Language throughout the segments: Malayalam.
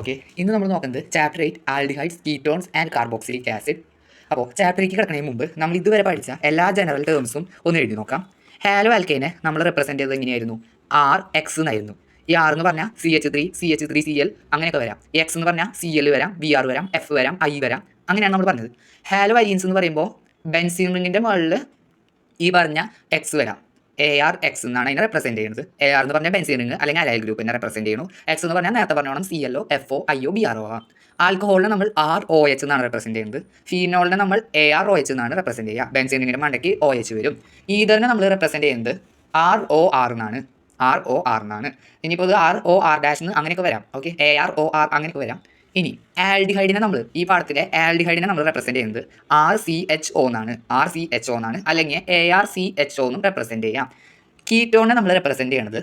ഓക്കെ, ഇന്ന് നമ്മൾ നോക്കുന്നത് chapter 8 aldehydes, ketones and carboxylic acid. അപ്പോൾ ചാപ്റ്ററിലേക്ക് കിടക്കുന്നതിന് മുമ്പ് നമ്മൾ ഇതുവരെ പഠിച്ച എല്ലാ ജനറൽ ടേംസും ഒന്ന് എഴുതി നോക്കാം. ഹാലോ ആൽക്കൈനെ നമ്മൾ റെപ്രസെൻറ്റ് ചെയ്തത് എങ്ങനെയായിരുന്നു? ആർ എക്സ് എന്നായിരുന്നു. ഈ ആർ എന്ന് പറഞ്ഞാൽ CH3CL അങ്ങനെയൊക്കെ വരാം. എക്സ് എന്ന് പറഞ്ഞാൽ CL വരാം, BR വരാം, F വരാം, I വരാം. അങ്ങനെയാണ് നമ്മൾ പറഞ്ഞത്. ഹാലോ അലീൻസ് എന്ന് പറയുമ്പോൾ ബെൻസീൻ റിങ്ങിൻ്റെ മുകളിൽ ഈ പറഞ്ഞ എക്സ് വരാം. AR X എന്നാണ് അതിനെ റെപ്രസെൻറ്റ് ചെയ്യുന്നത്. AR എന്ന് പറഞ്ഞാൽ ബെൻസീൻ റിംഗ് അല്ലെങ്കിൽ അലൈൽ ഗ്രൂപ്പിനെ റെപ്രസെൻറ്റ് ചെയ്യുന്നു. എക്സ് എന്ന് പറഞ്ഞാൽ നേരത്തെ പറഞ്ഞോണം CLO, FO, IO, BRO ആണ്. ആൽക്കഹോളിനെ നമ്മൾ ROH എന്നാണ് റെപ്രസെൻറ്റ് ചെയ്യുന്നത്. ഫീനോളിനെ നമ്മൾ AROH എന്നാണ് റെപ്രസെൻറ്റ് ചെയ്യുക. ബെൻസീൻ റിങ്ങിൻ്റെ മണ്ടയ്ക്ക് OH വരും. ഈതറിനെ നമ്മൾ റെപ്രസെൻറ്റ് ചെയ്യുന്നത് ROR എന്നാണ്. ഇനിയിപ്പോൾ ഇത് ROR' എന്ന് അങ്ങനെയൊക്കെ വരാം. ഓക്കെ, AROR അങ്ങനെയൊക്കെ വരാം. ഇനി ആൽഡിഹൈഡിനെ നമ്മൾ ഈ പാഠത്തിലെ ആൽഡിഹൈഡിനെ നമ്മൾ റെപ്രസെൻറ്റ് ചെയ്യുന്നത് RCHO എന്നാണ്. അല്ലെങ്കിൽ ARCHO എന്നും റെപ്രസെൻറ്റ് ചെയ്യാം. കീറ്റോണിനെ നമ്മൾ റെപ്രസെൻറ്റ് ചെയ്യുന്നത്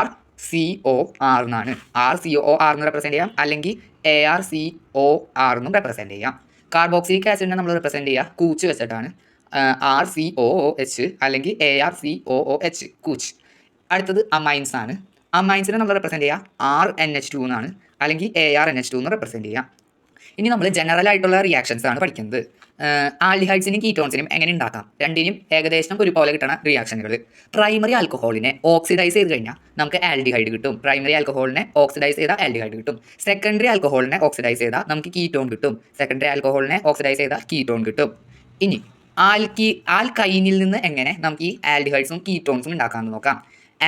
RCOR എന്നാണ്. RCOR എന്ന് റെപ്രസെൻറ്റ് ചെയ്യാം, അല്ലെങ്കിൽ ARCOR എന്നും റെപ്രസെൻറ്റ് ചെയ്യാം. കാർബോക്സിലിക് ആസിഡിനെ നമ്മൾ റെപ്രസെൻറ്റ് ചെയ്യുക കൂച്ച് വെച്ചിട്ടാണ്. RCOOH അല്ലെങ്കിൽ ARCOOH കൂച്ച്. അടുത്തത് അമൈൻസ് ആണ്. അമൈൻസിനെ നമ്മൾ റെപ്രസെൻറ്റ് ചെയ്യുക RNH2 എന്നാണ്, അല്ലെങ്കിൽ ARNH2 എന്ന് റെപ്രസെൻറ്റ് ചെയ്യാം. ഇനി നമ്മൾ ജനറൽ ആയിട്ടുള്ള റിയാക്ഷൻസ് ആണ് പഠിക്കുന്നത്. ആൽഡിഹൈഡ്സിനും കീറ്റോൺസിനും എങ്ങനെ ഉണ്ടാക്കാം, രണ്ടിനും ഏകദേശം ഒരുപോലെ കിട്ടുന്ന റിയാക്ഷനുകൾ. പ്രൈമറി ആൽക്കഹോളിനെ ഓക്സിഡൈസ് ചെയ്ത് കഴിഞ്ഞാൽ നമുക്ക് ആൽഡിഹൈഡ് കിട്ടും. പ്രൈമറി ആൽക്കഹോളിനെ ഓക്സിഡൈസ് ചെയ്താൽ ആൽഡിഹൈഡ് കിട്ടും. സെക്കൻഡറി ആൽക്കഹോളിനെ ഓക്സിഡൈസ് ചെയ്താൽ നമുക്ക് കീറ്റോൺ കിട്ടും. ഇനി ആൽക്കൈനിൽ നിന്ന് എങ്ങനെ നമുക്ക് ഈ ആൽഡിഹൈഡ്സും കീറ്റോൺസും ഉണ്ടാക്കാമെന്ന് നോക്കാം.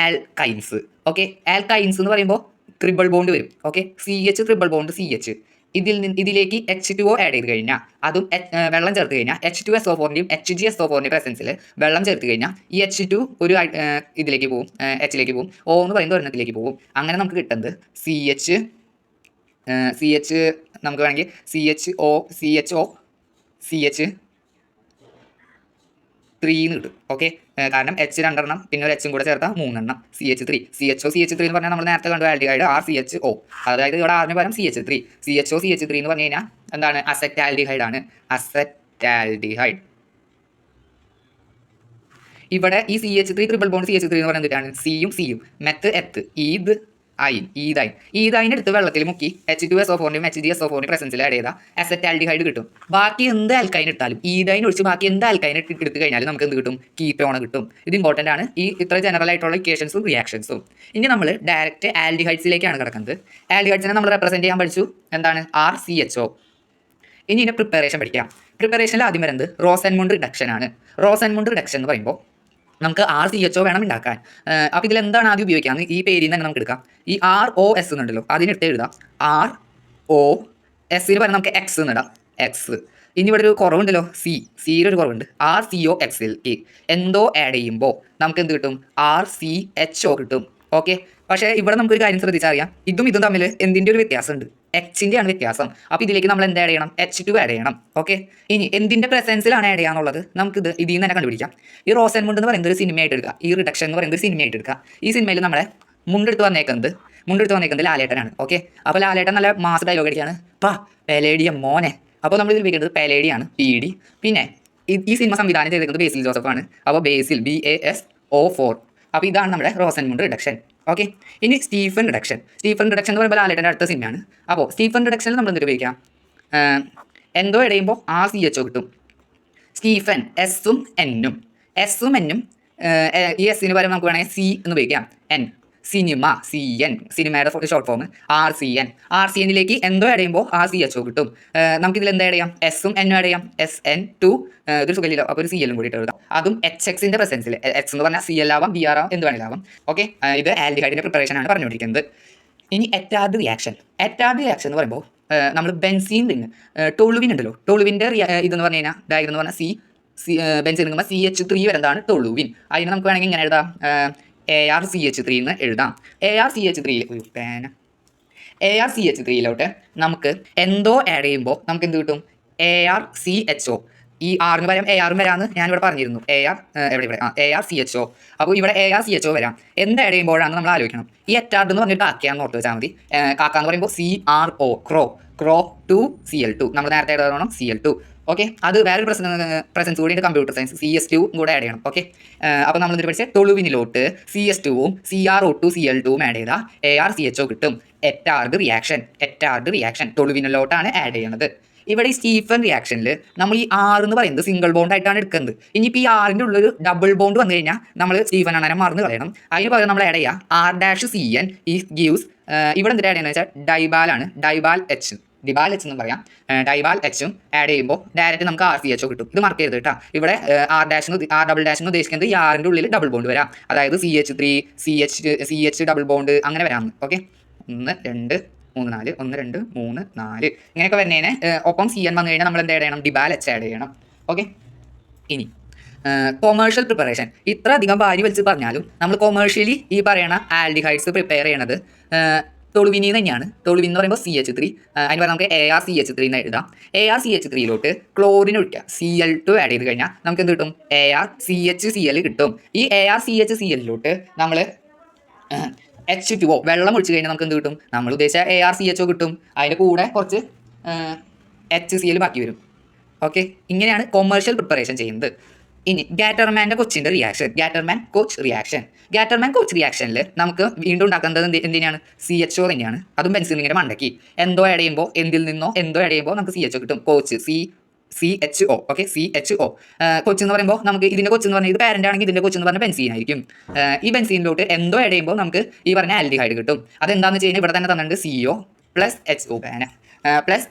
ആൽക്കൈൻസ്. ഓക്കെ, ആൽക്കൈൻസ് എന്ന് പറയുമ്പോൾ ട്രിപ്പിൾ ബോണ്ട് വരും. Okay, CH triple bond CH. ഇതിലേക്ക് H2O ആഡ് ചെയ്ത് കഴിഞ്ഞാൽ, അതും വെള്ളം ചേർത്ത് കഴിഞ്ഞാൽ H2SO4ൻ്റെയും HgSO4ൻ്റെയും പ്രസൻസിൽ വെള്ളം ചേർത്ത് കഴിഞ്ഞാൽ ഈ H2 ഒരു ഇതിലേക്ക് പോകും, Hലേക്ക് പോകും. O എന്ന് പറയുന്നത് ഒരെണ്ണത്തിലേക്ക് പോകും. അങ്ങനെ നമുക്ക് കിട്ടുന്നത് CH നമുക്ക് വേണമെങ്കിൽ CH3 എന്ന് കിട്ടും. ഓക്കെ, കാരണം H രണ്ടെണ്ണം പിന്നെ ഒരു H കൂടെ ചേർത്താൽ 3 എണ്ണം. CH3 എന്ന് പറഞ്ഞാൽ നമ്മൾ നേരത്തെ കണ്ടു ആൽഡിഹൈഡ് RCHO. അതായത് ഇവിടെ ആറിന് പകരം CH3 എന്ന് പറഞ്ഞു കഴിഞ്ഞാൽ എന്താണ്? അസെറ്റാൽഡിഹൈഡ് ആണ്. അസെറ്റാൽഡിഹൈഡ്. ഇവിടെ ഈ CH3 ട്രിപ്പിൾ ബോണ്ട് CH3 എന്ന് പറയുന്നത് എന്താണ്? സിയും മെത്ത് എത്ത് ഈതൈൻ എടുത്ത് വെള്ളത്തിൽ മുക്കി H2SO4ൻ്റെയും HgSO4ൻ്റെയും പ്രസൻസിൽ ആഡ് ചെയ്താൽ അസെറ്റാൽഡിഹൈഡ് കിട്ടും. ബാക്കി എന്ത് ആൽക്കൈൻ എടുത്താലും ഈതൈൻ ഒഴിച്ച് ബാക്കി എന്ത് ആൽക്കൈൻ എടുത്ത് കഴിഞ്ഞാലും നമുക്ക് എന്ത് കിട്ടും? കീറ്റോൺ കിട്ടും. ഇത് ഇമ്പോർട്ടൻ്റ് ആണ്, ഈ ഇത്ര ജനറൽ ആയിട്ടുള്ള ഇക്വേഷൻസും റിയാക്ഷൻസും. ഇനി നമ്മൾ ഡയറക്റ്റ് ആൽഡിഹൈഡ്സിലേക്കാണ് കിടക്കുന്നത്. ആൽഡിഹൈഡ്സിനെ നമ്മൾ റെപ്രസെൻറ്റ് ചെയ്യാൻ പഠിച്ചു. എന്താണ്? RCHO. ഇനി ഇതിൻ്റെ പ്രിപ്പറേഷൻ പഠിക്കാം. പ്രിപ്പറേഷനിൽ ആദ്യം വരുന്നത് റോസൻമുണ്ട് റിഡക്ഷൻ ആണ്. റോസൻമുണ്ട് റിഡക്ഷൻ എന്ന് പറയുമ്പോൾ നമുക്ക് RCHO വേണം ഉണ്ടാക്കാൻ. അപ്പോൾ ഇതിലെന്താണ് ആദ്യം ഉപയോഗിക്കാമെന്ന് ഈ പേരിൽ നിന്ന് തന്നെ നമുക്ക് എടുക്കാം. ഈ ROS എന്നുണ്ടല്ലോ, അതിനെടുത്ത് എഴുതാം ROS ന് പറഞ്ഞാൽ നമുക്ക് X എന്നിടാം. X. ഇനി ഇവിടെ ഒരു കുറവുണ്ടല്ലോ, സിയിലൊരു കുറവുണ്ട്. RCOXലേക്ക് എന്തോ ആഡ് ചെയ്യുമ്പോൾ നമുക്ക് എന്ത് കിട്ടും? RCHO കിട്ടും. ഓക്കെ, പക്ഷേ ഇവിടെ നമുക്കൊരു കാര്യം ശ്രദ്ധിച്ചറിയാം, ഇതും തമ്മിൽ എന്തിൻ്റെ ഒരു വ്യത്യാസമുണ്ട്? Xൻ്റെ ആണ് വ്യത്യാസം. അപ്പോൾ ഇതിലേക്ക് നമ്മൾ എന്ത് ആഡ് ചെയ്യണം? H2 ആഡ് ചെയ്യണം. ഓക്കെ, ഇനി എന്തിൻ്റെ പ്രസൻസിലാണ് ആഡ് ചെയ്യാന്നുള്ളത് നമുക്ക് ഇതിൽ നിന്ന് തന്നെ കണ്ടുപിടിക്കാം. ഈ റോസൻമുണ്ട് എന്ന് പറയുന്നത് ഒരു സിനിമയായിട്ട് എടുക്കുക, ഈ റിഡക്ഷൻ എന്ന് പറയുന്നത് ഒരു സിനിമയായിട്ട് എടുക്കുക. ഈ സിനിമയിൽ നമ്മളെ മുണ്ടെടുത്ത് വന്നേക്കുന്നത് ലാലേട്ടനാണ്. ഓക്കെ, അപ്പോൾ ലാലേട്ടൻ നല്ല മാസ് ഡയലോഗ് അടിക്കുകയാണ്, പെലേഡിയം മോനെ. അപ്പോൾ നമ്മൾ ഇതിൽ ഉപയോഗിക്കുന്നത് പെലേഡിയാണ്, PD. പിന്നെ ഈ സിനിമ സംവിധാനം ചെയ്തിരിക്കുന്നത് ബേസിൽ ജോസഫാണ്. അപ്പോൾ ബേസിൽ BASO4. അപ്പോൾ ഇതാണ് നമ്മുടെ റോസൻമുണ്ട് റിഡക്ഷൻ. ഓക്കെ, ഇനി സ്റ്റീഫൻ റിഡക്ഷൻ എന്ന് പറയുമ്പോൾ ലാലേട്ടൻ്റെ അടുത്ത സിനിമയാണ്. അപ്പോൾ സ്റ്റീഫൻ റിഡക്ഷനിൽ നമ്മൾ എന്തൊരു ഉപയോഗിക്കാം? എന്തോ ഇടയുമ്പോൾ RCHO കിട്ടും. സ്റ്റീഫൻ എസ്സും എന്നും ഈ എസ്സിന് പകരം നമുക്ക് വേണമെങ്കിൽ C എന്ന് ഉപയോഗിക്കാം. സിനിമയുടെ ഷോർട്ട് ഫോം RCNിലേക്ക് എന്തോ ആഡ് ചെയ്യുമ്പോൾ RCHO കിട്ടും. നമുക്കിതിൽ എന്താ ആഡ് ചെയ്യാം? എസ്സും എന്നും ആഡ് ചെയ്യാം. SN2 ഇതൊരു സുഖമില്ല, അപ്പോൾ ഒരു CL കൂടിയിട്ട് എഴുതാം. അതും HXൻ്റെ പ്രസൻസിൽ. X എന്ന് പറഞ്ഞാൽ CL ആവാം, BR ആവാം, എന്ത് വേണമെങ്കിലും ആവാം. ഓക്കെ, ഇത് ആൽഡിഹൈഡിൻ്റെ പ്രിപ്പറേഷനാണ് പറഞ്ഞുകൊണ്ടിരിക്കുന്നത്. ഇനി എറ്റാർഡ് റിയാക്ഷൻ എന്ന് പറയുമ്പോൾ നമ്മൾ ബെൻസീൻ റിങ് ടോളുവിൻ ഉണ്ടല്ലോ, ടോളുവിൻ്റെ ഇതെന്ന് പറഞ്ഞു കഴിഞ്ഞാൽ ഡയഗ്രം എന്ന് പറഞ്ഞാൽ ബെൻസീൻ റിങ്ങുമ്പോൾ CH3 വരുന്നതാണ് ടോളുവിൻ. അതിന് നമുക്ക് വേണമെങ്കിൽ ഇങ്ങനെ എഴുതാം, ARCH3 എന്ന് എഴുതാം. ARCH3യിലോട്ട് നമുക്ക് എന്തോ ആഡ് ചെയ്യുമ്പോൾ നമുക്ക് എന്ത് കിട്ടും? ARCHO. ഈ ആറിന് പകരം ARും വരാമെന്ന് ഞാനിവിടെ പറഞ്ഞിരുന്നു. ARCHO. അപ്പോൾ ഇവിടെ ARCHO വരാം. എന്ത് ആഡ് ചെയ്യുമ്പോഴാണ് നമ്മൾ ആലോചിക്കണം. ഈ എറ്റാർഡ് എന്ന് പറഞ്ഞിട്ട് കാക്കയാന്ന് ഓർത്ത് വെച്ചാൽ മതി. കാക്ക എന്ന് പറയുമ്പോൾ CRO, ക്രോ 2Cl2. നമ്മൾ നേരത്തെ എഴുതണം CL2. ഓക്കെ, അത് വേറൊരു പ്രസൻസ് കൂടി കമ്പ്യൂട്ടർ സയൻസ് CS2 കൂടെ ആഡ് ചെയ്യണം. ഓക്കെ, അപ്പോൾ നമ്മൾ എന്നിട്ട് പഠിച്ച ടൊളുവിനിലോട്ട് CS2ഉം CrO2Cl2ഉം ആഡ് ചെയ്താൽ ARCHO കിട്ടും. എറ്റാർഡ് റിയാക്ഷൻ ടൊളുവിനലോട്ടാണ് ആഡ് ചെയ്യുന്നത്. ഇവിടെ ഈ സ്റ്റീഫൻ റിയാക്ഷനിൽ നമ്മൾ ഈ ആർ എന്ന് പറയുന്നത് സിംഗിൾ ബോണ്ട് ആയിട്ടാണ് എടുക്കുന്നത്. ഇനിയിപ്പോൾ ഈ ആറിൻ്റെ ഉള്ളൊരു ഡബിൾ ബോണ്ട് വന്നു കഴിഞ്ഞാൽ നമ്മൾ സ്റ്റീഫൻ അണ്ണനെ മറന്ന് കളയണം. അതിന് പകരം നമ്മൾ ആഡ് ചെയ്യുക R-CN ഈ ഗീവ്സ് ഇവിടെ എന്തിട്ട് ആഡ് ചെയ്യുന്നത് വെച്ചാൽ ഡൈബാൽ എച്ച് എന്ന് പറയാം. ഡൈബാൽ എച്ചും ആഡ് ചെയ്യുമ്പോൾ ഡയറക്റ്റ് നമുക്ക് RCHO കിട്ടും. ഇത് മാർക്ക് ചെയ്ത് കേട്ടോ. ഇവിടെ R എന്ന് ഉദ്ദേശിക്കുന്നത് ഈ ആറിൻ്റെ ഉള്ളിൽ ഡബിൾ ബോണ്ട് വരാം. അതായത് CH3 CH ഡബിൾ ബോണ്ട് അങ്ങനെ വരാം. ഓക്കെ, 1 2 3 4 1 2 3 4 ഇങ്ങനെയൊക്കെ വരുന്നതിന് ഒപ്പം CN വന്നു കഴിഞ്ഞാൽ നമ്മൾ എന്ത് ആഡ് ചെയ്യണം? ഡിബാൽ എച്ച് ആഡ് ചെയ്യണം. ഓക്കെ, ഇനി കൊമേഴ്ഷ്യൽ പ്രിപ്പറേഷൻ ഇത്ര അധികം വാരി വലിച്ച് പറഞ്ഞാലും നമ്മൾ കൊമേഴ്ഷ്യലി ഈ പറയണ ആൽഡിഹൈഡ്സ് പ്രിപ്പയർ ചെയ്യണത് ടൊളുവിനി തന്നെയാണ്. ടൊളുവിൻ എന്ന് പറയുമ്പോൾ CH3, അതിന് പറഞ്ഞാൽ നമുക്ക് ArCH3 എന്ന് എഴുതാം. ArCH3 ക്ലോറിൻ ഒഴിക്കുക, Cl2 ആഡ് ചെയ്ത് കഴിഞ്ഞാൽ നമുക്ക് എന്ത് കിട്ടും? ArCHCl കിട്ടും. ഈ ArCHCl നമ്മൾ H2O വെള്ളം ഒഴിച്ച് കഴിഞ്ഞാൽ നമുക്ക് എന്ത് കിട്ടും? നമ്മൾ ഉദ്ദേശിച്ച ArCHO കിട്ടും. അതിൻ്റെ കൂടെ കുറച്ച് HCl ബാക്കി വരും. ഓക്കെ, ഇങ്ങനെയാണ് കൊമേഴ്ഷ്യൽ പ്രിപ്പറേഷൻ ചെയ്യുന്നത്. ഇനി ഗാറ്റർമാൻ്റെ കൊച്ചിൻ്റെ റിയാക്ഷൻ, ഗാറ്റർമാൻ കോച്ച് റിയാക്ഷനിൽ നമുക്ക് വീണ്ടും ഉണ്ടാക്കുന്നത് എന്തിനാണ്? CHO തന്നെയാണ്. അതും ബെൻസീനിൻ്റെ മണ്ടയ്ക്ക് എന്തോ ആഡ് ചെയ്യുമ്പോൾ നമുക്ക് CHO കിട്ടും. Coach CHO. ഓക്കെ, CHO കൊച്ച് എന്ന് പറയുമ്പോൾ നമുക്ക് ഇതിൻ്റെ കൊച്ച് എന്ന് പറഞ്ഞാൽ ഇത് പാരൻ്റ് ആണെങ്കിൽ ഇതിൻ്റെ കൊച്ച് എന്ന് പറഞ്ഞാൽ ബെൻസീൻ ആയിരിക്കും. ഈ ബെൻസീനിലോട്ട് എന്തോ ആഡ് ചെയ്യുമ്പോൾ നമുക്ക് ഈ പറഞ്ഞ ആൽഡിഹൈഡ് കിട്ടും. അതെന്താണെന്ന് വെച്ച് കഴിഞ്ഞാൽ ഇവിടെ തന്നെ തന്നിട്ടുണ്ട് CO plus HO plus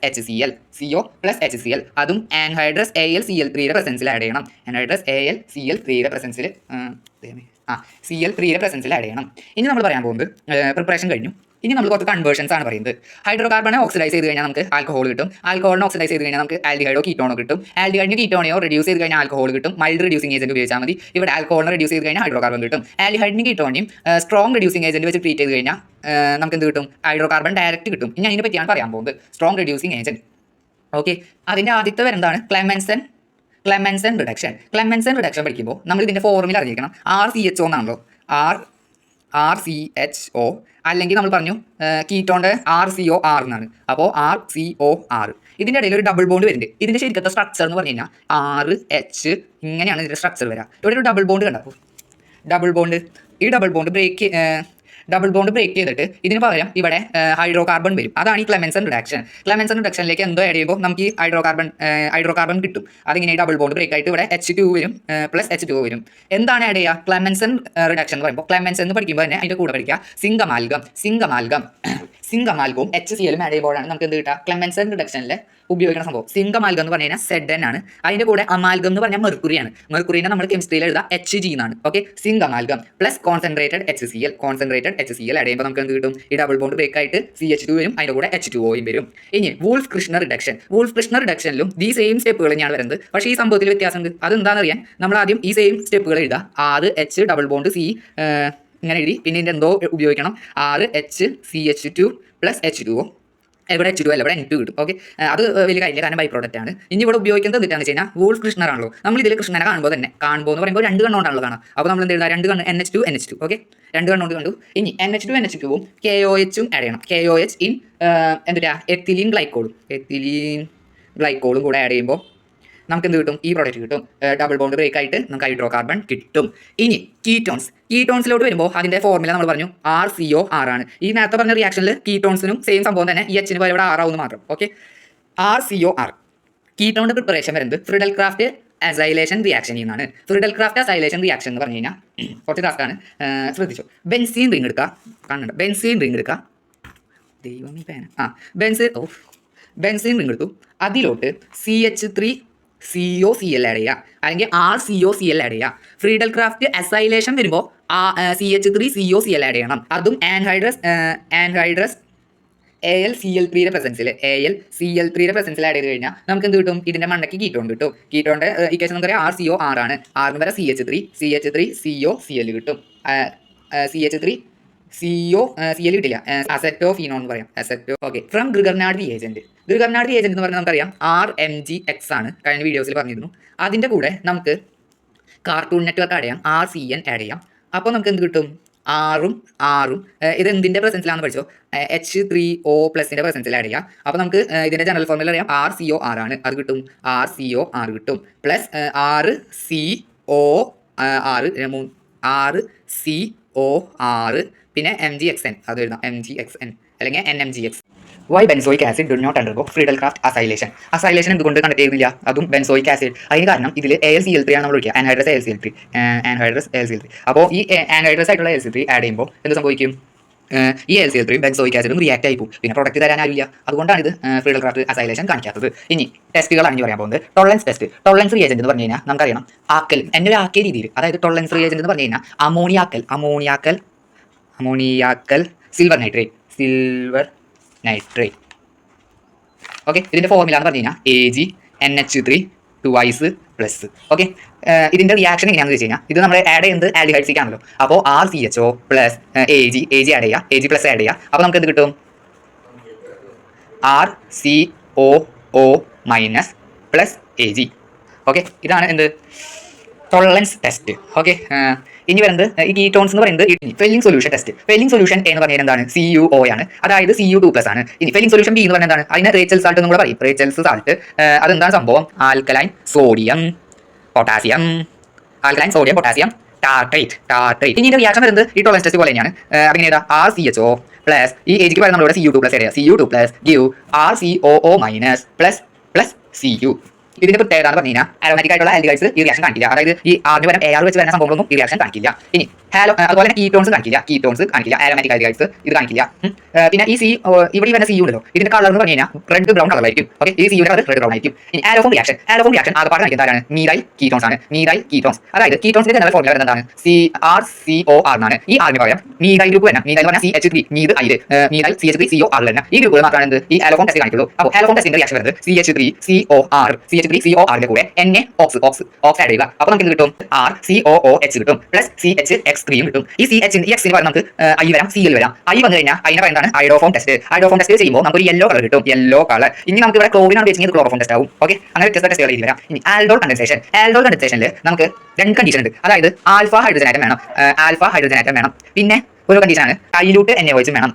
HCl അതും ആൻഹൈഡ്രസ് AlCl3 പ്രസൻസിൽ ആഡ് ചെയ്യണം. ആൻഹൈഡ്രസ് AlCl3 പ്രസൻസിൽ CL3 പ്രസൻസിൽ ആഡ് ചെയ്യണം. ഇനി നമ്മൾ പറയാൻ പോകുന്നത് പ്രിപ്പറേഷൻ കഴിഞ്ഞു. ഇനി നമ്മൾ കുറച്ച് കൺവേർഷൻസ് ആണ് പറയുന്നത്. ഹൈഡ്രോകാർബണെ ഓക്സിഡൈസ് ചെയ്ത് കഴിഞ്ഞാൽ നമുക്ക് ആൽക്കഹോൾ കിട്ടും. ആൽക്കഹോളിനെ ഓക്സിഡൈസ് ചെയ്ത് കഴിഞ്ഞാൽ നമുക്ക് ആൽഡിഹൈഡോ കീറ്റോണോ കിട്ടും. ആൽഡിഹൈഡിന് കീറ്റോണയോ റെഡ്യൂസ് ചെയ്ത് കഴിഞ്ഞാൽ ആൽക്കഹോൾ കിട്ടും. മൈൽഡ് റെഡ്യൂസിംഗ് ഏജന്റ് ഉപയോഗിച്ചാൽ മതി. ഇവിടെ ആൽക്കഹോളിനെ റെഡ്യൂസ് ചെയ്ത് കഴിഞ്ഞാൽ ഹൈഡ്രോകാർബൺ കിട്ടും. ആൽഡിഹൈഡിന് കീറ്റോണിയും സ്ട്രോങ് റെഡ്യൂസിംഗ് ഏജന്റ് വെച്ച് ട്രീറ്റ് ചെയ്ത് കഴിഞ്ഞാൽ നമുക്ക് എന്ത് കിട്ടും? ഹൈഡ്രോകാർബൺ ഡയറക്റ്റ് കിട്ടും. ഇനി അതിനെ പറ്റിയാണ് പറയാൻ പോകുന്നത്, സ്ട്രോങ് റെഡ്യൂസിംഗ് ഏജന്റ്. ഓക്കെ, അതിൻ്റെ ആദ്യത്തെ വരുന്നതാണ് ക്ലെമൻസൺ റിഡക്ഷൻ പഠിക്കുമ്പോൾ നമ്മൾ ഇതിൻ്റെ ഫോർമുല അറിയിക്കണം. RCHO എന്നാണല്ലോ, RCHO അല്ലെങ്കിൽ നമ്മൾ പറഞ്ഞു കീറ്റോണിൻ്റെ RCOR എന്നാണ്. അപ്പോൾ RCOR ഇതിൻ്റെ ഇടയിൽ ഒരു ഡബിൾ ബോണ്ട് വരുന്നുണ്ട്. ഇതിൻ്റെ ശരിക്കത്തെ സ്ട്രക്ചർ എന്ന് പറഞ്ഞു കഴിഞ്ഞാൽ RH ഇങ്ങനെയാണ് ഇതിൻ്റെ സ്ട്രക്ചർ വരിക. ഇവിടെ ഒരു ഡബിൾ ബോണ്ട് കണ്ടപ്പോൾ ഈ ഡബിൾ ബോണ്ട് ബ്രേക്ക് ചെയ്തിട്ട് ഇതിന് പകരം ഇവിടെ ഹൈഡ്രോകാർബൺ വരും. അതാണ് ഈ ക്ലെമൻസൺ റിഡക്ഷനിലേക്ക് എന്തോ ആഡ് ചെയ്യുമ്പോൾ നമുക്ക് ഈ ഹൈഡ്രോകാർബൺ കിട്ടും. അതിങ്ങനെ ഡബിൾ ബോണ്ട് ബ്രേക്ക് ആയിട്ട് ഇവിടെ H2 വരും പ്ലസ് H2O വരും. എന്താണ് ആഡ് ചെയ്യുക? ക്ലെമൻസൺ റിഡക്ഷൻ എന്ന് പറയുമ്പോൾ ക്ലെമൻസൺ എന്ന് പഠിക്കുമ്പോൾ തന്നെ അതിൻ്റെ കൂടെ പഠിക്കുക സിങ്കമാൽഗവും HCl ആഡ് ചെയ്യുമ്പോഴാണ് നമുക്ക് എന്ത് കിട്ടുക? ക്ലെമൻസൺ റിഡക്ഷനിൽ ഉപയോഗിക്കുന്ന സംഭവം. സിങ്കമാൽഗം എന്ന് പറഞ്ഞു കഴിഞ്ഞാൽ Zn ആണ്. അതിൻ്റെ കൂടെ അമാൽഗം എന്ന് പറഞ്ഞാൽ മെർക്കുറിനെ നമ്മൾ കെമിസ്ട്രിയിൽ എഴുതാം Hg എന്നാണ്. Okay, zinc amalgam plus concentrated HCl add ചെയ്യുമ്പോൾ നമുക്ക് എന്ത് കിട്ടും? ഈ ഡബിൾ ബോണ്ട് ബ്രേക്ക് ആയിട്ട് CH2 വരും, അതിൻ്റെ കൂടെ H2Oയും വരും. ഇനി വൂൾഫ് കൃഷ്ണ റിഡക്ഷനിലും ഈ സെയിം സ്റ്റെപ്പുകൾ തന്നെയാണ് വരുന്നത്. പക്ഷേ ഈ സംഭവത്തിൽ വ്യത്യാസമുണ്ട്. അതെന്താണെന്ന് അറിയാൻ നമ്മൾ ആദ്യം ഈ സെയിം സ്റ്റെപ്പുകൾ എഴുതുക. RH ഡബിൾ ബോണ്ട് C ഇങ്ങനെ എഴുതി, പിന്നെ ഇതിൻ്റെ എന്തോ ഉപയോഗിക്കണം. RHCH2 പ്ലസ് H2O, ഇവിടെ H2 അല്ല, ഇവിടെ N2 കിട്ടും. ഓക്കെ, അത് വലിയ കാര്യമില്ല, കാരണം ബൈ പ്രോഡക്റ്റ് ആണ്. ഇനി ഇവിടെ ഉപയോഗിക്കുന്നത് എന്താണെന്ന് വെച്ച് കഴിഞ്ഞാൽ വൂൾഫ് കൃഷ്ണർ ആണല്ലോ. നമ്മൾ ഇതിൽ കൃഷ്ണനെ കാണുമ്പോൾ എന്ന് പറയുമ്പോൾ 2 കണ്ണുകൊണ്ടാണല്ലോ കാണാം. അപ്പോൾ നമ്മൾ എന്ത് എഴുതാം? 2 കണ്ണ് NH2. ഓക്കെ, 2 കണ്ണുകൊണ്ട് കണ്ടു. ഇനി NH2 KOHും ആഡ് ചെയ്യണം. KOH ഇൻ എത്തിലീൻ ഗ്ലൈക്കോളും കൂടെ ആഡ് ചെയ്യുമ്പോൾ നമുക്ക് എന്ത് കിട്ടും? ഈ പ്രോഡക്റ്റ് കിട്ടും. ഡബിൾ ബോണ്ട് ബ്രേക്ക് ആയിട്ട് നമുക്ക് ഹൈഡ്രോകാർബൺ കിട്ടും. ഇനി കീറ്റോൺസിലോട്ട് വരുമ്പോൾ അതിൻ്റെ ഫോർമുല നമ്മൾ പറഞ്ഞു RCOR ആണ്. ഈ നേരത്തെ പറഞ്ഞ റിയാക്ഷനിൽ കീറ്റോൺസിനും സെയിം സംഭവം തന്നെ, ഈ Hന് പോലെ ഇവിടെ R ആവുന്നു മാത്രം. ഓക്കെ, RCOR കീറ്റോണിൻ്റെ പ്രിപ്പറേഷൻ വരുന്നത് ഫ്രിഡൽ ക്രാഫ്റ്റ് അസൈലേഷൻ റിയാക്ഷൻ എന്നാണ്. റിയാക്ഷൻ എന്ന് പറഞ്ഞു കഴിഞ്ഞാൽ കുറച്ച് ടാസ്ക്കാണ്, ശ്രദ്ധിച്ചു. ബെൻസീൻ റിംഗ് എടുക്കുക. ദൈവം ഈ പേന ബെൻസീൻ റിംഗ് എടുത്തു. അതിലോട്ട് CH3COCl ആഡ് ചെയ്യുക, അല്ലെങ്കിൽ RCOCl ആഡ് ചെയ്യുക. ഫ്രീഡൽ ക്രാഫ്റ്റ് അസൈലേഷൻ വരുമ്പോൾ CH3COCl ആഡ് ചെയ്യണം. അതും ആൻഹൈഡ്രസ് AlCl3 പ്രസൻസിൽ ആഡ് ചെയ്ത് കഴിഞ്ഞാൽ നമുക്ക് എന്ത് കിട്ടും? ഇതിൻ്റെ മണ്ടയ്ക്ക് കീറ്റോൺ കിട്ടും. കീറ്റോണിൻ്റെ ഇക്വേഷൻ നമുക്കറിയാം RCOR ആണ്. ആറിന് വരെ CH3COCl കിട്ടും. CL കിട്ടില്ല, അസെറ്റോ ഫീനോൺ എന്ന് പറയാം. ഓക്കെ, ഫ്രം ഗ്രിഗർനാർഡ് റിയേജന്റ് എന്ന് പറഞ്ഞാൽ നമുക്കറിയാം RMGX ആണ്. കഴിഞ്ഞ വീഡിയോസിൽ പറഞ്ഞിരുന്നു. അതിൻ്റെ കൂടെ നമുക്ക് കാർട്ടൂൺ നെറ്റ്വർക്ക് ആഡ് ചെയ്യാം, RCN ആഡ് ചെയ്യാം. അപ്പോൾ നമുക്ക് എന്ത് കിട്ടും? ആറും ഇത് എന്തിൻ്റെ പ്രസൻസിലാണെന്ന് പഠിച്ചോ? H3O പ്ലസിൻ്റെ പ്രസൻസിൽ ആഡ് ചെയ്യാം. അപ്പോൾ നമുക്ക് ഇതിൻ്റെ ജനറൽ ഫോർമുല അറിയാം, RCOR ആണ്. അത് കിട്ടും, RCOR കിട്ടും. പ്ലസ് RCOR പിന്നെ MgXN അത് എഴുതാം, MgXN അല്ലെങ്കിൽ NMGX. Why benzoic acid do not undergo Friedel Craft acylation. Acylation എന്തുകൊണ്ട് കണ്ടക്ട് ചെയ്യുന്നില്ല? അതും ബെൻസോയിക് ആസിഡ്. അതിന് കാരണം ഇതിൽ AlCl3 ആണ് നമ്മൾ വിളിക്കുക, ആൻഹൈഡ്രസ് AlCl3. അപ്പോൾ ഈ ആൻഹൈഡ്രസ് ആയിട്ടുള്ള AlCl3 ആഡ് ചെയ്യുമ്പോൾ എന്ത് സംഭവിക്കും? ഈ AlCl3 ബെൻസോയിക് ആസിഡും റിയാക്ട് ആയി പോകും. പിന്നെ പ്രൊഡക്റ്റ് തരാൻ ആരില്ല. അതുകൊണ്ടാണ് ഇത് ഫ്രീഡൽക്രാഫ്റ്റ് അസൈലേഷൻ കാണിക്കാത്തത്. ഇനി ടെസ്റ്റുകളാണ് പറയാൻ പോകുന്നത്. Tolerance test. ടോളറൻസ് റിയേജന്റ് എന്ന് പറഞ്ഞു കഴിഞ്ഞാൽ നമുക്കറിയണം ആക്കൽ എന്നെ ഒരു ആക്കിയ രീതിയിൽ, അതായത് ടോളറൻസ് റിയേജന്റ് എന്ന് പറഞ്ഞു കഴിഞ്ഞാൽ അമോണിയാക്കൽ സിൽവർ നൈട്രേറ്റ്. ഓക്കെ, ഇതിന്റെ ഫോർമുല എന്ന് പറഞ്ഞു കഴിഞ്ഞാൽ AgNH3 2 പ്ലസ്. ഓക്കെ, ഇതിന്റെ റിയാക്ഷൻ എങ്ങനെയാണെന്ന് വെച്ച് കഴിഞ്ഞാൽ ഇത് നമ്മൾ ആഡ് ചെയ്യുന്നത് ആൽഡിഹൈഡ്സിലേക്ക് ആണല്ലോ. അപ്പോൾ RCHO പ്ലസ് AG ആഡ് ചെയ്യുക, AG പ്ലസ് ആഡ് ചെയ്യുക. അപ്പോൾ നമുക്ക് എന്ത് കിട്ടും? RCOO minus plus AG. Okay, ഇതാണ് എന്ത് ടോളറൻസ് ടെസ്റ്റ്. ഓക്കെ, ഇനി വരുന്നത് ഈ കീറ്റോൺസ് എന്ന് പറയുന്നത് felling solution test. Felling solution എന്ന് പറഞ്ഞാൽ എന്താണ്? CuO ആണ്, അതായത് Cu2+ ആണ്. ഇനി ഫെല്ലിംഗ് സൊല്യൂഷൻ ബി എന്ന് പറഞ്ഞാൽ എന്താണ്? അതിനെ റേച്ചൽ സാൾട്ട് എന്ന് കൂടെ പറയും. റേച്ചൽസ് സാൾട്ട് അതെന്താണ് സംഭവം? Alkaline sodium potassium tartrate. ഇനി ഇതിന്റെ റിയാക്ഷൻ വരുന്നത് ഈ ടോളറൻസ് ടെസ്റ്റ് പോലെ തന്നെയാണ്. അങ്ങനെ RCHO പ്ലസ് ഈ ഏജിക്ക് പകരം നമ്മളിവിടെ Cu2+ give RCOO minus plus Cu. ഇതിന്റെ പ്രത്യേകത എന്ന് പറഞ്ഞു കഴിഞ്ഞാൽ അരോമാറ്റിക് ആയിട്ടുള്ള ആൽഡിഹൈഡ്സ് ഈ റിയാക്ഷൻ കാണിക്കില്ല. അതായത് ഈ ആറിന് പകരം AR വെച്ച് വരുന്ന സംഭവങ്ങളൊന്നും ഈ റിയാക്ഷൻ കാണിക്കില്ല. ഇനി അതുപോലെ തന്നെ കീറ്റോൺസ് കാണിക്കില്ല. ആരോമാറ്റിക് ആൽഡിഹൈഡ്സ് ഇത് കാണിക്കില്ല. പിന്നെ ഈ ഇവിടെ വരുന്ന Cu ഉണ്ടല്ലോ, ഇതിന്റെ കളർ എന്ന് പറഞ്ഞു കഴിഞ്ഞാൽ റെഡ് ബ്രൗൺ കളറായിരിക്കും. ഓക്കെ, ഈ Cu കളർ റെഡ് ബ്രൗൺ ആയിരിക്കും. ഇനി ആലോഫോൺ റിയാക്ഷൻ ആകെപ്പാട് കാണിക്കുന്നതാണ് മീഥൈൽ കീറ്റോൺസ് ആണ്. അതായത് കീറ്റോൺസിന്റെ ജനറൽ ഫോർമുല എന്താണ്? CrCO ആണ്. ഈ ആറിന് പകരം മീഥൈൽ ഗ്രൂപ്പ് തന്നെ, മീഥൈൽ പറഞ്ഞാൽ CH3 മീഥൈൽ CH3COR തന്നെ. ഈ ഗ്രൂപ്പുകൾ മാത്രമാണ് എന്ത് ഈ ആലോഫോൺ ടെസ്റ്റ് കാണിക്കുള്ളൂ. അപ്പോൾ ആലോഫോൺ ടെസ്റ്റിന്റെ റിയാക്ഷൻ വരുന്നത് CH3COR ന്റെ കൂടെ Na ഓക്സ് ആഡ് ചെയ്യുക. അപ്പോൾ നമുക്ക് കിട്ടും RCOOH കിട്ടും പ്ലസ് CHX3 കിട്ടും. ഈ CHന് പകരം നമുക്ക് I വരാം, Cl വരാം. I വന്നു കഴിഞ്ഞാൽ അതിനെ പറയുന്നതാണ് ഹൈഡ്രോഫോൺ ടെസ്റ്റ് ചെയ്യുമ്പോൾ നമുക്ക് ഒരു യെല്ലോ കളർ കിട്ടും. ഇനി നമുക്ക് ഇവിടെ ക്ലോറിൻ ആണ് വെച്ചെങ്കിൽ ക്ലോറോഫോൺ ടെസ്റ്റ് ആവും. ഓക്കെ, അങ്ങനെ വ്യത്യസ്ത ടെസ്റ്റുകൾ ഇതിൽ വരാം. ഇനി ആൽഡോൾ കണ്ടൻസേഷനിൽ നമുക്ക് രണ്ട് കണ്ടീഷൻ ഉണ്ട്. അതായത് ആൽഫ ഹൈഡ്രജൻ ആറ്റം വേണം. പിന്നെ ഒരു കണ്ടീഷനാണ് ഡൈലൂട്ട് NaOH വേണം.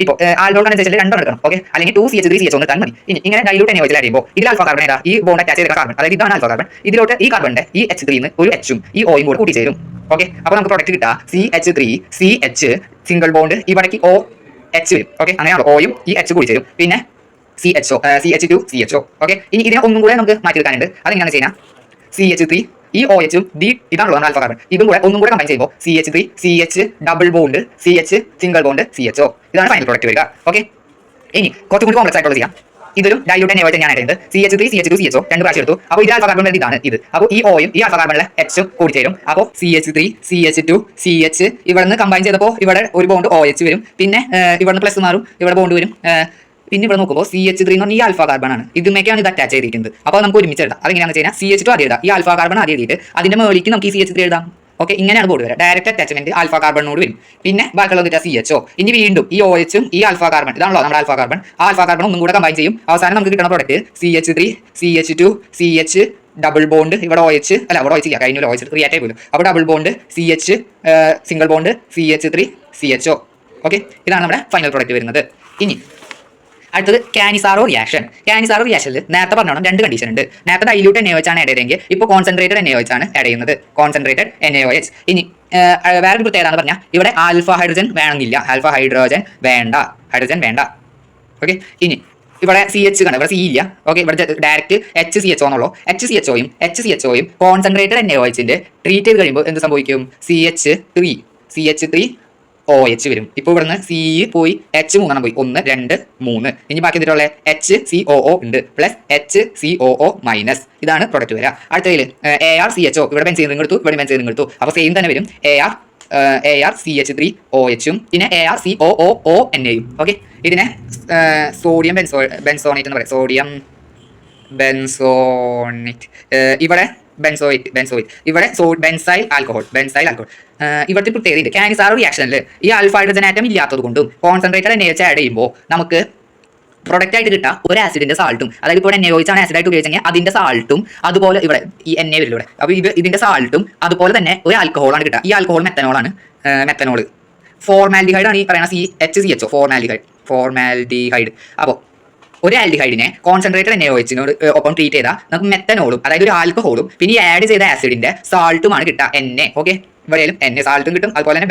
ഇപ്പോൾ ആൽഡോൾ കണ്ടൻസേഷനിൽ രണ്ടെണ്ണം എടുക്കണം. ഓക്കെ, അല്ലെങ്കിൽ 2CH3CH ഒന്ന് മതി. ഇനി ഇങ്ങനെ ഡൈലൂട്ട് NaOH ആഡ് ചെയ്യുമ്പോൾ ഇതിൽ ആൽഫ കാർബൺ ഏതാ? ഈ ബോണ്ട് അറ്റാച്ച് ചെയ്ത കാർബൺ, അതായത് ഇതാണ് ആൽഫ കാർബൺ. ഇതിലോട്ട് ഈ കാർബണിന്റെ ഈ H3 ഒരു Hഉം ഈ Oയും കൂടെ കൂട്ടിച്ചേരും. ഓക്കെ, അപ്പോൾ നമുക്ക് പ്രൊഡക്റ്റ് കിട്ടുക CH3CH സിംഗിൾ ബോണ്ട് ഇവിടേക്ക് OH വരും. ഓക്കെ, അങ്ങനെയാണോ? ഓയും ഈ H കൂടി ചേരും. പിന്നെ CH2CHO. ഓക്കെ, ഇനി ഇതിനെ ഒന്നും കൂടെ നമുക്ക് മാറ്റിയെടുക്കാനുണ്ട്. അതെങ്ങനെയാണെന്ന് വെച്ച് കഴിഞ്ഞാൽ CH3 ഈ OHഉം ഇതാണല്ലോ ആൽഫ കാർബൺ, ഇതും കൂടെ ഒന്നും കൂടെ കമ്പൈൻ ചെയ്യുമ്പോൾ CH3CH double bond CH single bond CHO. ഇതാണ് ഫൈനൽ പ്രൊഡക്റ്റ് വരിക. ഓക്കെ, ഇനി കുറച്ചും കൂടി കോംപ്ലക്സ് ആയിട്ടുള്ള ചെയ്യാം. ഇതൊരു ഡൈലൂട്ട് NaOH ഞാൻ ആയിട്ട് CH3CH2CHO രണ്ട് പ്രാവശ്യം എടുത്തു. അപ്പോൾ ഇത് ആൽഫ കാർബൺ ഇതാണ് ഇത്. അപ്പോൾ ഈ ഓയും ഈ ആൽഫ കാർബണിലെ Hഉം കൂടി ചേരും. അപ്പോൾ CH3CH2CH ഇവിടെ നിന്ന് കമ്പൈൻ ചെയ്തപ്പോൾ ഇവിടെ ഒരു ബോണ്ട് OH വരും. പിന്നെ ഇവിടെ നിന്ന് പ്ലസ് മാറും, ഇവിടെ ബോണ്ട് വരും. പിന്നെ ഇവിടെ നോക്കുമ്പോൾ CH3 എന്ന് പറഞ്ഞാൽ ഈ ആൽഫ കാർബൺ ആണ്, ഇതുമേക്കാണ് ഇത് അറ്റാച്ച് ചെയ്തിരിക്കുന്നത്. അപ്പോൾ നമുക്ക് ഒരുമിച്ച് എഴുതാം. അതെങ്ങനെയാണെന്ന് വെച്ച് കഴിഞ്ഞാൽ CH2 ആദ്യം എഴുതാം, ഈ ആൽഫ കാർബൺ ആദ്യം എഴുതിയിട്ട് അതിന്റെ മുകളിലേക്ക് നമുക്ക് ഈ CH3 എഴുതാം. ഓക്കെ, ഇങ്ങനെയാണ് ബോർഡ് വരിക. ഡയറക്റ്റ് അറ്റാച്ച്മെന്റ് ആൽഫ കാർബണിനോട് വരും. പിന്നെ ബാക്കിയുള്ളത് CHO. ഇനി വീണ്ടും ഈ OHഉം ഈ ആൽഫ കാർബൺ ഇതാണല്ലോ നമ്മുടെ ആൽഫ കാർബൺ, ആ ആൽഫ കാർബൺ ഒന്നും കൂടെ കമ്പൈൻ ചെയ്യും. അവസാനം നമുക്ക് കിട്ടുന്ന പ്രൊഡക്റ്റ് CH3CH2CH ഡബിൾ ബോണ്ട് ഇവിടെ OH അല്ല, ഇവിടെ OH ഇല്ല, കഴിഞ്ഞ OH റിയാക്ട് ആയി പോലും. അപ്പോൾ double bond CH single bond CH3CHO. Okay, ഇതാണ് നമ്മുടെ ഫൈനൽ പ്രൊഡക്റ്റ് വരുന്നത്. ഇനി അടുത്തത് കാനിസാറോ റിയാക്ഷനിൽ നേരത്തെ പറഞ്ഞോണം രണ്ട് കണ്ടീഷൻ ഉണ്ട്. നേരത്തെ ഡൈല്യൂട്ട് NaOH ആണ് ആഡ് ചെയ്തെങ്കിൽ ഇപ്പോൾ കോൺസെൻട്രേറ്റഡ് NaOH ആണ് ആഡ് ചെയ്യുന്നത്. ഇനി വേറൊരു പ്രത്യേകത എന്ന് പറഞ്ഞാൽ ഇവിടെ ആൽഫ ഹൈഡ്രജൻ വേണമെന്നില്ല, ഹൈഡ്രജൻ വേണ്ട. ഓക്കെ, ഇനി ഇവിടെ CH കണ്ട, ഇവിടെ C ഇല്ല. ഓക്കെ, ഇവിടെ ഡയറക്റ്റ് HCHO എന്നുള്ളൂ. HCHOയും കോൺസെൻട്രേറ്റഡ് NaOHന്റെ ട്രീറ്റ് ചെയ്ത് കഴിയുമ്പോൾ എന്ത് സംഭവിക്കും? CH3OH വരും. ഇപ്പോൾ ഇവിടുന്ന് C പോയി H മൂന്നെണ്ണം പോയി, 1 2 3. ഇനി ബാക്കി എന്തിട്ടുള്ള HCOO ഉണ്ട് പ്ലസ് HCOO മൈനസ്. ഇതാണ് പ്രൊഡക്റ്റ് വരിക. അടുത്തതിൽ ArCHO ഇവിടെ ബെൻസീൻ റിംഗ് എടുത്തു, ഇവിടെ ബെൻസീൻ റിംഗ് എടുത്തു. അപ്പോൾ സെയിം തന്നെ വരും ArCH3OHഉം പിന്നെ ArCOONAയും. ഓക്കെ, ഇതിനെ സോഡിയം ബെൻസോണേറ്റ് എന്ന് പറയും. ഇവിടെ ബെൻസോയിറ്റ് ഇവിടെ ബെൻസൈൽ ആൽക്കഹോൾ. ഇവിടുത്തെ പ്രത്യേകത കാനിസാറോ റിയാക്ഷനിൽ ഈ ആൽഫ ഹൈഡ്രജൻ ആറ്റം ഇല്ലാത്തത് കൊണ്ടും കോൺസെൻട്രേറ്റഡ് NaOH ആഡ് ചെയ്യുമ്പോൾ നമുക്ക് പ്രൊഡക്റ്റ് ആയിട്ട് കിട്ടുക ഒരു ആസിഡിന്റെ സാൾട്ടും, അതായത് ഇപ്പോൾ NaOH ആണ് ആസിഡായിട്ട് ഉപയോഗിച്ചെങ്കിൽ അതിന്റെ സാൾട്ടും അതുപോലെ ഇവിടെ ഈ Na വരിലൂടെ. അപ്പോൾ ഇതിന്റെ സാൾട്ടും അതുപോലെ തന്നെ ഒരു ആൽക്കഹോളാണ് കിട്ടുക. ഈ ആൽക്കഹോൾ മെത്തനോളാണ്. ഫോർമാൽഡിഹൈഡ് ആണ് ഈ പറയുന്ന HCHO ഫോർമാൽഡിഹൈഡ്. അപ്പോൾ ഒരു ആൽഡിഹൈഡിനെ കോൺസെൻട്രേറ്റഡ് NaOHനോട് ഒപ്പം ട്രീറ്റ് ചെയ്താൽ നമുക്ക് മെത്തനോളും, അതായത് ഒരു ആൽക്കഹോളും പിന്നെ ഈ ആഡ് ചെയ്ത ആസിഡിന്റെ സാൾട്ടുമാണ് കിട്ടുക Na. ഓക്കെ, ഇവിടെയും എന്നെ സാൾട്ടും കിട്ടും, അതുപോലെ തന്നെ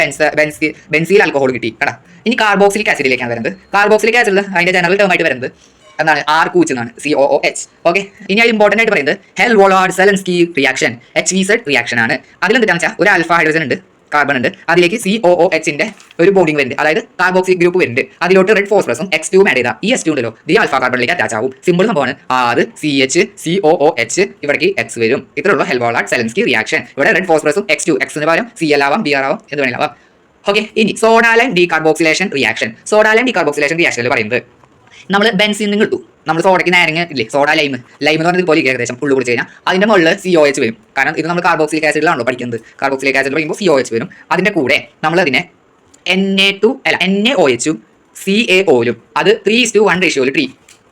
ബെൻസീൽ ആൽക്കഹോൾ കിട്ടി കേട്ടോ. ഇനി കാർബോക്സിലിക് ആസിഡിലേക്കാണ് വരുന്നത്. കാർബോക്സിലിക് ആസിഡിൽ അതിന്റെ ജനറൽ ടേം ആയിട്ട് വരുന്നത് എന്താണ്? ആർ കൂച്ച് എന്നാണ്, COOH. ഓക്കെ, ഇനി അത് ഇമ്പോർട്ടന്റ് ആയിട്ട് പറയുന്നത് ഹെൽവോളാർഡ്-സെലൻസ്കി റിയാക്ഷൻ, HVZ റിയാക്ഷൻ ആണ്. അതിലെന്താണെന്ന് വെച്ചാൽ ഒരു ആൽഫ ഹൈഡ്രജൻ ഉണ്ട്, കാർബൺ ഉണ്ട്, അതിലേക്ക് COOHന്റെ ഒരു ബോണ്ടിങ് വരുന്നുണ്ട്, അതായത് കാർബോക്സിലിക് ഗ്രൂപ്പ് വരുന്നുണ്ട്. അതിലോട്ട് റെഡ് ഫോസ്ഫറസും X2 ആഡ് ചെയ്താൽ ഈ H2 ഉണ്ടല്ലോ ഈ ആൽഫ കാർബണിലേക്ക് അറ്റാച്ച് ആവും. സിമ്പിൾ സംഭവമാണ്. അത് CH COOH ഇവിടേക്ക് X വരും. ഇത്രയുള്ള ഹെൽവോളാർഡ്-സെലൻസ്കി റിയാക്ഷൻ. ഇവിടെ റെഡ് ഫോസ്ഫറസും X2, Xന് പകരം Cl ആവാം, Br ആവാം, എന്ത് വേണമെങ്കിലും ആവാം. ഓക്കെ, ഇനി സോഡാലൈം ഡീകാർബോക്സിലേഷൻ റിയാക്ഷൻ. സോഡാലൈം ഡീകാർബോക്സിലേഷൻ റിയാക്ഷനിൽ പറയുന്നത് നമ്മൾ ബെൻസിൻ കിട്ടും. നമ്മൾ സോഡയ്ക്ക് നാരങ്ങ ഇല്ലേ, സോഡ ലൈം എന്ന് പറഞ്ഞത് പോലെ ഏകദേശം ഉള്ളു കുടിച്ച് കഴിഞ്ഞാൽ അതിന്റെ മുകളിൽ COH വരും. കാരണം ഇത് നമ്മൾ കാർബോക്സിലിക് ആസിഡിലാണല്ലോ പഠിക്കുന്നത്. കാർബോക്സിലിക് ആസിഡ് പറയുമ്പോൾ COH വരും. അതിന്റെ കൂടെ നമ്മൾ അതിനെ NaOHും CaOലും അത് 3:1 റേഷ്യോയിൽ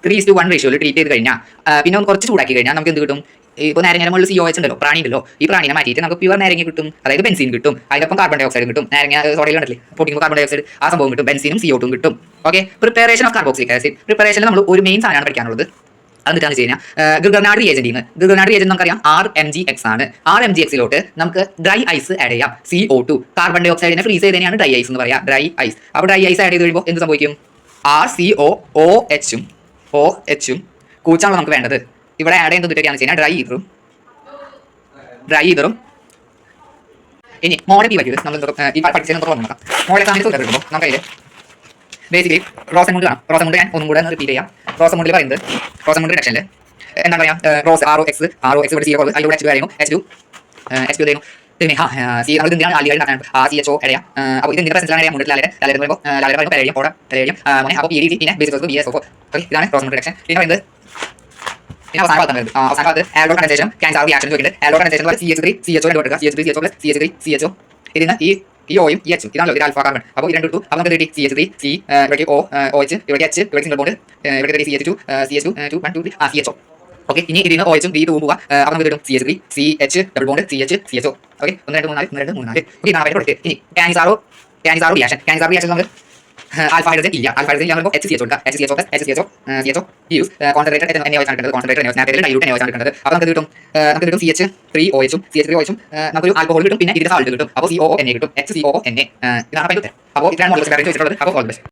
ട്രീറ്റ് ചെയ്ത് കഴിഞ്ഞാൽ പിന്നെ ഒന്ന് കുറച്ച് ചൂടാക്കി കഴിഞ്ഞാൽ നമുക്ക് എന്ത് കിട്ടും? ഇപ്പോൾ നാരങ്ങ മുകളിൽ COH ഉണ്ടല്ലോ, പ്രാണി ഉണ്ടല്ലോ, ഈ പ്രാണിനെ മാറ്റിയിട്ട് നമുക്ക് പ്യുവർ നാരങ്ങ കിട്ടും, അതായത് ബെൻസീൻ കിട്ടും. അതിനൊപ്പം കാർബൺ ഡൈ ഓക്സൈഡ് കിട്ടും. നാരങ്ങ സോഡയിൽ ഉണ്ടല്ലേ പൊട്ടിക്കുമ്പോൾ കാർബൺ ഡൈ ഓക്സൈഡ്, ആ സംഭവം കിട്ടും. ബെൻസീനും CO2 കിട്ടും. Okay, preparation of carboxylic acid. പ്രിപ്പറേഷനിൽ നമ്മൾ ഒരു മെയിൻ സാധനമാണ് പഠിക്കാനുള്ളത്. അതെന്താണെന്ന് വെച്ച് കഴിഞ്ഞാൽ ഗിർഗർനാഡ് റിയേജന്റിന് നമുക്കറിയാം RMgX ആണ്. RMgXലോട്ട് നമുക്ക് ഡ്രൈ ഐസ് ആഡ് ചെയ്യാം, CO2. കാർബൺ ഡൈ ഓക്സൈഡിനെ ഫ്രീസ് ചെയ്തതിനെയാണ് ഡ്രൈ ഐസ് എന്ന് പറയാം, ഡ്രൈ ഐസ്. അപ്പോൾ ഡ്രൈ ഐസ് ആഡ് ചെയ്ത് കഴിയുമ്പോൾ എന്ത് സംഭവിക്കും? RCOOHും OHും കൂച്ചാണല്ലോ നമുക്ക് വേണ്ടത്. ഇവിടെ ആഡ് ചെയ്യുന്നത് എന്തൊക്കെയാണെന്ന് വെച്ച് കഴിഞ്ഞാൽ ഡ്രൈ ഈതറും ഇനി മോഡൽ പി പറ്റിയത് നമ്മൾ ഈ പഠിച്ചതിന് നോക്കാം. മോഡൽ എക്സാമിന് കിട്ടുമ്പോൾ നമുക്കതിൽ ബേസിക്കലി റോസമുണ്ട് കാണാം. റോസമുണ്ട് ഞാൻ ഒന്നും കൂടെ റിപ്പീറ്റ് ചെയ്യാം. റോസമുണ്ടിൽ പറയുന്നത് റോസമുണ്ട് റിഡക്ഷനിൽ എന്താ പറയുക? റോസ് ROX ഇവിടെ CO അതിലൂടെ H2 ആയിരുന്നു, H2 പിന്നെ നമ്മൾ ഇതിനാണ് ആലികൾ CHO ഇടയാം. അപ്പോൾ ഇത് ഇതിന്റെ പ്രസൻസിലാണ് മുന്നിൽ ലാലയുടെ പറയുമ്പോൾ ലാലയുടെ പറയുമ്പോൾ പെരയും പോടാ പെരയും മോനെ. അപ്പോൾ PDT പിന്നെ ബേസിക് BSO. ഇതാണ് റോസമുണ്ട് റിഡക്ഷൻ. പിന്നെ പറയുന്നത് അവസാന ഭാഗത്ത് ആൽഡോ കണ്ടൻസേഷൻ ക്യാൻസർ റിയാക്ഷൻ ചോദിക്കുന്നത്. ആൽഡോ കണ്ടൻസേഷൻ CH3 CHO രണ്ട് കൊടുക്കുക, CH3 CHO plus CH3 CHO. ഇതിന് ഈ ഓയും ഈ H ഇതാണല്ലോ ഇത് ആൽഫ കാർബൺ. അപ്പോൾ ഇത് രണ്ടും എടുത്തു. അപ്പോൾ നമുക്ക് CH3 C ഇവിടേക്ക് OH ഇവിടേക്ക് H ഇവിടേക്ക് സിംഗിൾ ബോണ്ട് ഇവിടേക്ക് CH2 2 1 2 3 CHO. ഓക്കെ, ഇനി ഇതിന് OHും ഈ 2 പോവുക. അപ്പോൾ നമുക്ക് കിട്ടും CH3 CH double bond CH CHO. Okay, 1 2 3 4 ഇതാണ് അവരുടെ പ്രൊഡക്റ്റ്. ഇനി കാനിസാറോ റിയാക്ഷൻ നമ്മൾ ആൽഫ ഹൈഡ്രജൻ ഇല്ല, ആൽഫ ഹൈഡ്രജൻ ഇല്ലാതെ HCH കൊടുക്കുക, HCHO plus HCHO use concentrated NaOH ആണ് കിട്ടുന്നത്, കോൺസെൻട്രേറ്റഡ് NaOH ഡൈല്യൂട്ട് NaOH ആണ് കിട്ടുന്നത്. അപ്പോൾ നമുക്ക് കിട്ടും CH3OHും നമുക്കൊരു ആൽക്കഹോൾ കിട്ടും, പിന്നെ ഇതിന്റെ സാൾട്ട് കിട്ടും. അപ്പോൾ COONA കിട്ടും, HCOONA. ഇതാണ് അപ്പോൾ ഇത്രയാണ് മോഡൽ വെച്ചിട്ടുള്ളത്. അപ്പോൾ ഓൾ ദി ബെസ്റ്റ്.